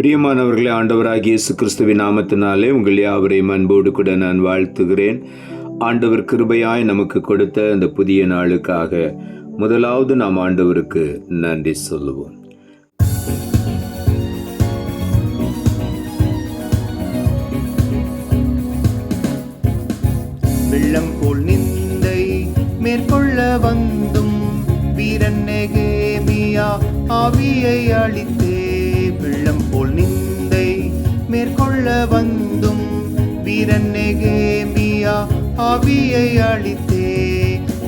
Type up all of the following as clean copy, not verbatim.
பிரியமானவர்களே, ஆண்டவராகிய இயேசு கிறிஸ்துவின் நாமத்தினாலே உங்கள் யாவரையும் அன்போடு கூட நான் வாழ்த்துகிறேன். ஆண்டவர் கிருபையாய் நமக்கு கொடுத்த அந்த புதிய நாளுக்காக முதலாவது நாம் ஆண்டவருக்கு நன்றி சொல்லுவோம். வெள்ளம் போல் நிந்தை மேற்கொள்ள வந்தும் வீரன் நெகேமியா ஆவியை அளித்தே. வெள்ளம் போல் நிந்தை மேற்கொள்ள வந்தும் வீரன் நெகேமியா ஆவியை அளித்தே.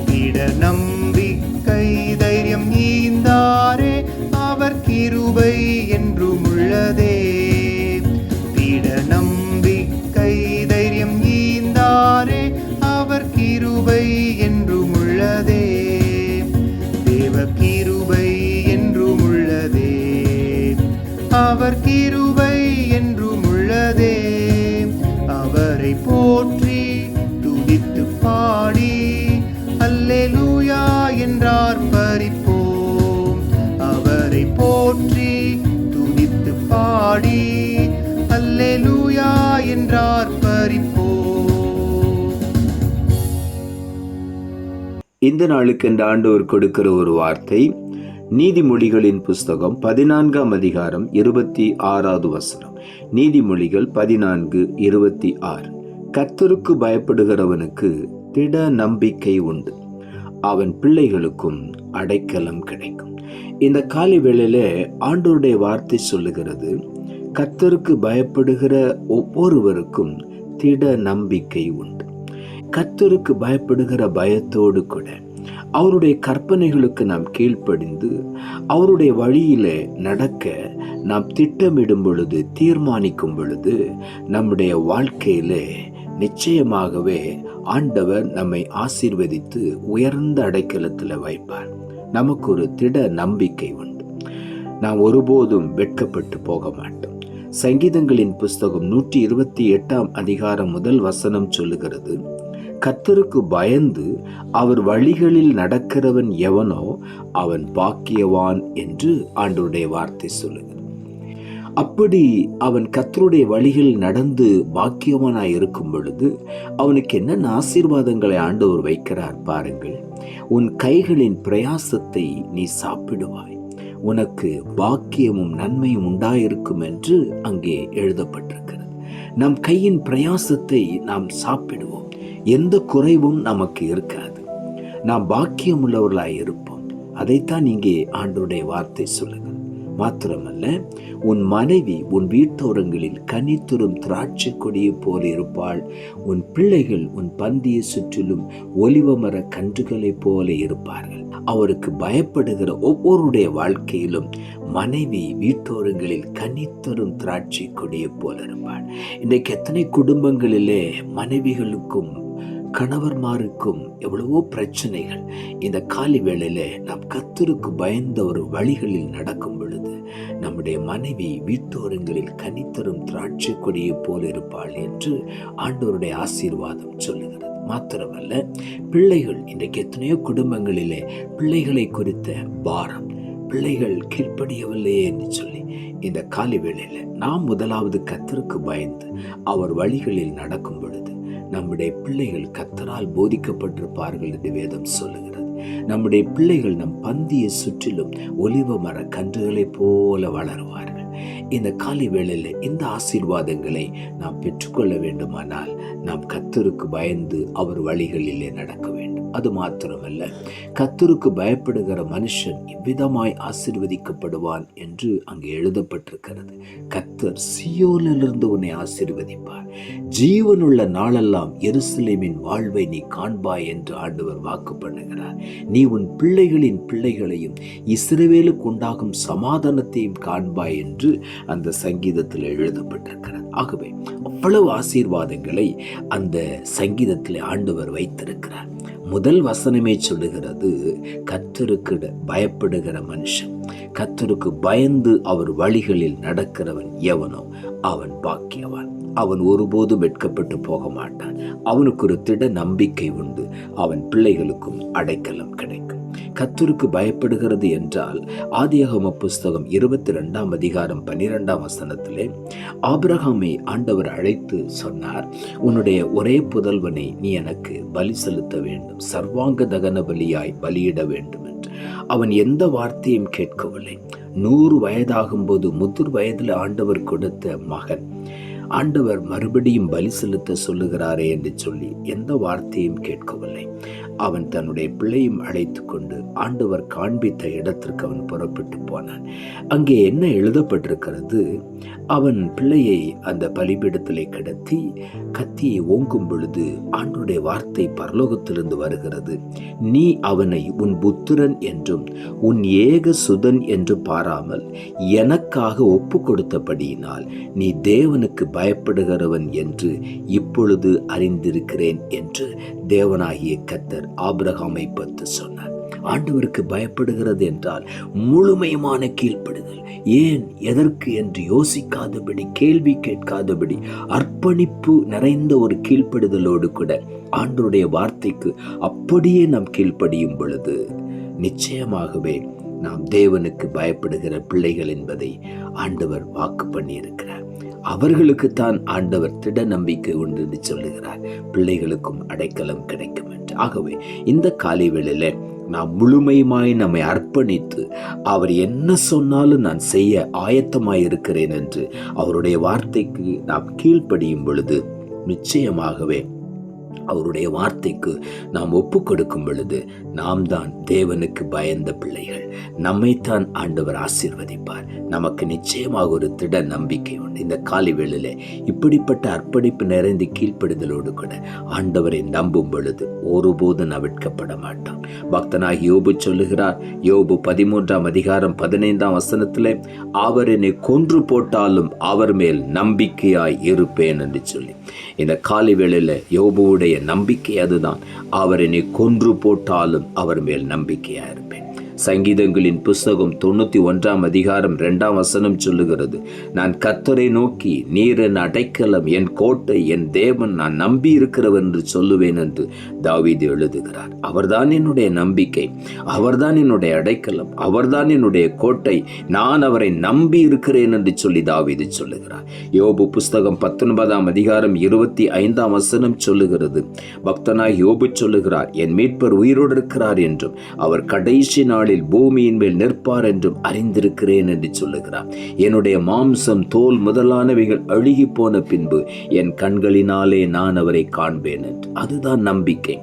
திட நம்பிக்கை தைரியம் ஈந்தாரே, அவர் கிருபை என்றும் உள்ளதே. திட நம்பிக்கை தைரியம் ஈந்தாரே, அவர் கிருபை என்றும் உள்ளதே. தேவ கிருபை என்றும் உள்ளதே, அவர் கிருபை என்றும் உள்ளதே. அவரை போற்றி துதித்து பாடி அல்லேலூயா என்றார் பரிப்போம். அவரை போற்றி துதித்து பாடி அல்லேலூயா என்றார் பரிப்போம். இந்த நாளுக்கு இந்த ஆண்டவர் கொடுக்கிற ஒரு வார்த்தை, நீதிமொழிகளின் புஸ்தகம் 14ஆம் அதிகாரம் 26வது வசனம். நீதிமொழிகள் 14:26. கர்த்தருக்கு பயப்படுகிறவனுக்கு திட நம்பிக்கை உண்டு, அவன் பிள்ளைகளுக்கும் அடைக்கலம் கிடைக்கும். இந்த காலை வேளையில ஆண்டவருடைய வார்த்தை சொல்லுகிறது, கர்த்தருக்கு பயப்படுகிற ஒவ்வொருவருக்கும் திட நம்பிக்கை உண்டு. கர்த்தருக்கு பயப்படுகிற பயத்தோடு கூட அவருடைய கற்பனைகளுக்கு நாம் கீழ்ப்படிந்து அவருடைய வழியிலே நடக்க நாம் திட்டமிடும் பொழுது, தீர்மானிக்கும் பொழுது, நம்முடைய வாழ்க்கையிலே நிச்சயமாகவே ஆண்டவர் நம்மை ஆசீர்வதித்து உயர்ந்த அடைக்கலத்தில் வைப்பார். நமக்கு ஒரு திட நம்பிக்கை உண்டு. நாம் ஒருபோதும் வெட்கப்பட்டு போக மாட்டோம். சங்கீதங்களின் புஸ்தகம் 128ஆம் அதிகாரம் 1 வசனம் சொல்லுகிறது, கர்த்தருக்கு பயந்து அவர் வழிகளில் நடக்கிறவன் எவனோ அவன் பாக்கியவான் என்று ஆண்டவருடைய வார்த்தை சொல்லுகிறது. அப்படி அவன் கர்த்தருடைய வழிகளில் நடந்து பாக்கியவானாய் இருக்கும் பொழுது அவனுக்கு என்னென்ன ஆசீர்வாதங்களை ஆண்டவர் வைக்கிறார் பாருங்கள். உன் கைகளின் பிரயாசத்தை நீ சாப்பிடுவாய், உனக்கு பாக்கியமும் நன்மையும் உண்டாயிருக்கும் என்று அங்கே எழுதப்பட்டிருக்கிறது. நம் கையின் பிரயாசத்தை நாம் சாப்பிடுவோம், எந்த குறைவும் நமக்கு இருக்காது, நாம் பாக்கியம் உள்ளவர்களாய் இருப்போம். அதைத்தான் இங்கே ஆண்டவருடைய வார்த்தை சொல்லுகிறது. மாத்திரமல்ல, உன் மனைவி உன் வீட்டோரங்களில் கனித்துறும் திராட்சை கொடியை போல இருப்பாள், உன் பிள்ளைகள் உன் பந்தியை சுற்றிலும் ஒலிவ மர கன்றுகளைப் போல இருப்பார்கள். அவருக்கு பயப்படுகிற ஒவ்வொருடைய வாழ்க்கையிலும் மனைவி வீட்டோரங்களில் கனித்தரும் திராட்சை கொடியை போல இருப்பாள். இன்றைக்கு எத்தனை குடும்பங்களிலே மனைவிகளுக்கும் கணவர்மாருக்கும் எவ்வளவோ பிரச்சனைகள். இந்த காலை வேளையில நாம் கர்த்தருக்கு பயந்த ஒரு வழிகளில் நடக்கும் பொழுது நம்முடைய மனைவி வீட்டோரங்களில் கனித்தரும் திராட்சை கொடியை போல இருப்பாள் என்று ஆண்டவருடைய ஆசீர்வாதம் சொல்லுகிறது. மாத்திரமல்ல, பிள்ளைகள், இன்றைக்கு எத்தனையோ குடும்பங்களிலே பிள்ளைகளை குறித்த பாரம், பிள்ளைகள் கீழ்ப்படியவில்லையே என்று சொல்லி இந்த காலை வேளையில நாம் முதலாவது கர்த்தருக்கு பயந்து அவர் வழிகளில் நடக்கும் பொழுது நம்முடைய பிள்ளைகள் கர்த்தரால் போதிக்கப்பட்டிருப்பார்கள் என்று வேதம் சொல்லுகிறது. நம்முடைய பிள்ளைகள் நம் பந்தியை சுற்றிலும் ஒலிவ மர கன்றுகளைப் போல வளருவார்கள். இந்த காலை வேளையில இந்த ஆசீர்வாதங்களை நாம் பெற்றுக்கொள்ள வேண்டுமானால் நாம் கர்த்தருக்கு பயந்து அவர் வழிகளிலே நடக்க வேண்டும். அது மாத்திரமல்ல, கர்த்தருக்கு பயப்படுகிற மனுஷன் இவ்விதமாய் ஆசீர்வதிக்கப்படுவான் என்று அங்கே எழுதப்பட்டிருக்கிறது. கர்த்தர் சீயோனிலிருந்து உன்னை ஆசீர்வதிப்பார், ஜீவனுள்ள நாளெல்லாம் எருசலேமின் வாழ்வை நீ காண்பாய் என்று ஆண்டவர் வாக்கு பண்ணுகிறார். நீ உன் பிள்ளைகளின் பிள்ளைகளையும் இஸ்ரவேலுக்கு உண்டாகும் சமாதானத்தையும் காண்பாய் என்று அந்த சங்கீதத்தில் எழுதப்பட்டிருக்கிறது. ஆகவே அவ்வளவு ஆசீர்வாதங்களை அந்த சங்கீதத்தில் ஆண்டவர் வைத்திருக்கிறார். முதல் வசனமே சொல்லுகிறது, கர்த்தருக்கு பயப்படுகிற மனுஷன், கர்த்தருக்கு பயந்து அவர் வழிகளில் நடக்கிறவன் எவனோ அவன் பாக்கியவான். அவன் ஒருபோதும் வெட்கப்பட்டு போக மாட்டான். அவனுக்கு ஒரு திட நம்பிக்கை உண்டு, அவன் பிள்ளைகளுக்கும் அடைக்கலம் கிடைக்கும். கர்த்தருக்கு பயப்படுகிறது என்றால் ஆதியாகம புஸ்தகம் 22 அதிகாரம் 12 வசனத்திலே ஆபிரகாமை ஆண்டவர் அழைத்து சொன்னார், உன்னுடைய ஒரே புதல்வனை நீ எனக்கு பலி செலுத்த வேண்டும், சர்வாங்க தகன பலியாய் பலியிட வேண்டும் என்று. அவன் எந்த வார்த்தையும் கேட்கவில்லை. 100 வயதாகும்போது முதிர் வயதில் ஆண்டவர் கொடுத்த மகன் ஆண்டவர் மறுபடியும் பலி செலுத்த சொல்லுகிறாரே என்று சொல்லி எந்த வார்த்தையும் கேட்கவில்லை. அவன் தன்னுடைய பிள்ளையும் அழைத்து கொண்டு ஆண்டவர் காண்பித்த இடத்திற்கு அவன் புறப்பட்டு போனான். அங்கே என்ன எழுதப்பட்டிருக்கிறது? அவன் பிள்ளையை அந்த பலிபீடத்திலே கிடத்தி கத்தியை ஓங்கும் பொழுது ஆண்டவருடைய வார்த்தை பரலோகத்திலிருந்து வருகிறது, நீ அவனை உன் புத்திரன் என்றும் உன் ஏக சுதன் என்று பாராமல் எனக்காக ஒப்பு கொடுத்தபடியினால் நீ தேவனுக்கு பயப்படுகிறவன் என்று இப்பொழுது அறிந்திருக்கிறேன் என்று தேவனாகிய கர்த்தர் ஆபிரகாமை பற்றி சொன்னார். ஆண்டவருக்கு பயப்படுகிறது என்றால் முழுமையான கீழ்ப்படுதல். ஏன், எதற்கு என்று யோசிக்காதபடி, கேள்வி கேட்காதபடி, அர்ப்பணிப்பு நிறைந்த ஒரு கீழ்ப்படுதலோடு கூட ஆண்டவருடைய வார்த்தைக்கு அப்படியே நாம் கீழ்ப்படியும் பொழுது நிச்சயமாகவே நாம் தேவனுக்கு பயப்படுகிற பிள்ளைகள் என்பதை ஆண்டவர் வாக்கு பண்ணியிருக்கிறார். அவர்களுக்குத்தான் ஆண்டவர் திட நம்பிக்கை உண்டு என்று சொல்லுகிறார். பிள்ளைகளுக்கும் அடைக்கலம் கிடைக்கும் என்று. ஆகவே இந்த காலை வேளையில நாம் முழுமையுமாய் நம்மை அர்ப்பணித்து அவர் என்ன சொன்னாலும் நான் செய்ய ஆயத்தமாயிருக்கிறேன் என்று அவருடைய வார்த்தைக்கு நாம் கீழ்ப்படியும் பொழுது நிச்சயமாகவே அவருடைய வார்த்தைக்கு நாம் ஒப்பு கொடுக்கும் பொழுது நாம் தான் தேவனுக்கு பயந்த பிள்ளைகள். நம்மைத்தான் ஆண்டவர் ஆசீர்வதிப்பார். நமக்கு நிச்சயமாக ஒரு திட நம்பிக்கை உண்டு. இந்த காலை வேளையிலே இப்படிப்பட்ட அர்ப்பணிப்பு நிறைந்த கீழ்ப்படுதலோடு கூட ஆண்டவரை நம்பும் பொழுது ஒருபோதும் நவிட்கப்பட மாட்டான். பக்தனாகி யோபு சொல்லுகிறார், யோபு 13 அதிகாரம் 15 வசனத்திலே, அவர் என்னை கொன்று போட்டாலும் அவர் மேல் நம்பிக்கையாய் இருப்பேன் என்று சொல்லி. இந்த காலை வேளையில யோபுவுடைய நம்பிக்கை அதுதான். அவர் என்னை கொன்று போட்டாலும் அவர் மேல் நம்பிக்கையா இருப்பேன். சங்கீதங்களின் புஸ்தகம் 91 அதிகாரம் 2 வசனம் சொல்லுகிறது, நான் கர்த்தரை நோக்கி நீர் என் அடைக்கலம், என் கோட்டை, என் தேவன், நான் நம்பி இருக்கிறவர் என்று சொல்லுவேன் என்று தாவீது எழுதுகிறார். அவர்தான் என்னுடைய நம்பிக்கை, அவர்தான் என்னுடைய அடைக்கலம், அவர்தான் என்னுடைய கோட்டை, நான் அவரை நம்பி இருக்கிறேன் என்று சொல்லி தாவீது சொல்லுகிறார். யோபு புஸ்தகம் 19 அதிகாரம் 25 வசனம் சொல்லுகிறது, பக்தனாய் யோபு சொல்லுகிறார், என் மீட்பர் உயிரோடு இருக்கிறார் என்றும் அவர் கடைசி நாள் பூமியின் மேல் நிற்பார் என்றும் அறிந்திருக்கிறேன் என்று சொல்லுகிறார். என்னுடைய மாம்சம் தோல் முதலானவைகள் அழுகி போன பின்பு என் கண்களினாலே நான் அவரை காண்பேன் என்று. அதுதான் நம்பிக்கை.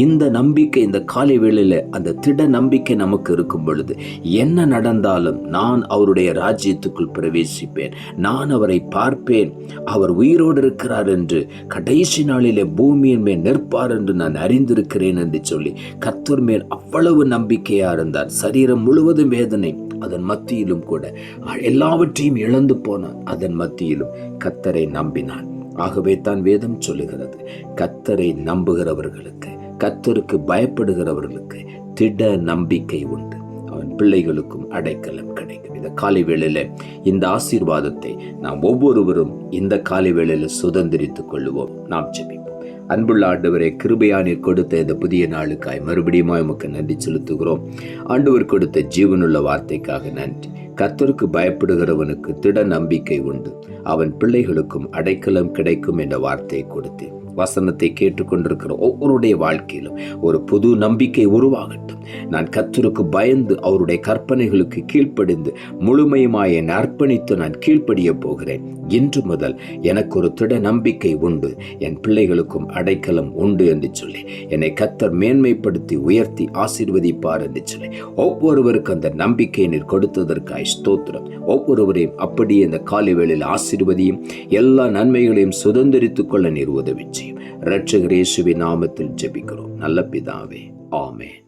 இந்த நம்பிக்கை இந்த காலை வேளையில அந்த திட நம்பிக்கை நமக்கு இருக்கும் பொழுது என்ன நடந்தாலும் நான் அவருடைய ராஜ்யத்துக்குள் பிரவேசிப்பேன், நான் அவரை பார்ப்பேன், அவர் உயிரோடு இருக்கிறார் என்று, கடைசி நாளிலே பூமியின் மேல் நிற்பார் என்று நான் அறிந்திருக்கிறேன் என்று சொல்லி கர்த்தர் மேல் அவ்வளவு நம்பிக்கையா இருந்தார். சரீரம் முழுவதும் வேதனை, அதன் மத்தியிலும் கூட எல்லாவற்றையும் இழந்து போனான். அதன் மத்தியிலும் கர்த்தரை நம்பினான். ஆகவே தான் வேதம் சொல்லுகிறது, கர்த்தரை நம்புகிறவர்களுக்கு, கர்த்தருக்கு பயப்படுகிறவர்களுக்கு திட நம்பிக்கை உண்டு, அவன் பிள்ளைகளுக்கும் அடைக்கலம் கிடைக்கும். இந்த காலை வேளையில இந்த ஆசீர்வாதத்தை நாம் ஒவ்வொருவரும் இந்த காலை வேளையில சுதந்திரித்துக் கொள்ளுவோம். நாம் ஜெபிப்போம். அன்புள்ள ஆண்டவரே, கிருபையானீர் கொடுத்த இந்த புதிய நாளுக்காய் மறுபடியும் உமக்கு நன்றி செலுத்துகிறோம். ஆண்டவர் கொடுத்த ஜீவனுள்ள வார்த்தைக்காக நன்றி. கர்த்தருக்கு பயப்படுகிறவனுக்கு திட நம்பிக்கை உண்டு, அவன் பிள்ளைகளுக்கும் அடைக்கலம் கிடைக்கும் என்ற வார்த்தையை கொடுத்தேன். வசனத்தை கேட்டுக்கொண்டிருக்கிற ஒவ்வொருடைய வாழ்க்கையிலும் ஒரு புது நம்பிக்கை உருவாகட்டும். நான் கர்த்தருக்கு பயந்து அவருடைய கற்பனைகளுக்கு கீழ்ப்படிந்து முழுமையுமாய் என்னை அர்ப்பணித்து நான் கீழ்ப்படிய போகிறேன். இன்று முதல் எனக்கு ஒரு திட நம்பிக்கை உண்டு, என் பிள்ளைகளுக்கும் அடைக்கலம் உண்டு என்று சொல்லி என்னை கர்த்தர் மேன்மைப்படுத்தி உயர்த்தி ஆசீர்வதிப்பார் என்று சொல்லி ஒவ்வொருவருக்கு அந்த நம்பிக்கையை நீர் கொடுத்ததற்காய் ஸ்தோத்திரம். ஒவ்வொருவரையும் அப்படியே இந்த காலை வேளையில் ஆசீர்வதியும், எல்லா நன்மைகளையும் சுதந்திரித்துக் கொள்ள நீர் உதவி செய்யும். இரட்சகர் இயேசுவின் நாமத்தில் ஜெபிக்கிறோம் நல்ல பிதாவே, ஆமென்.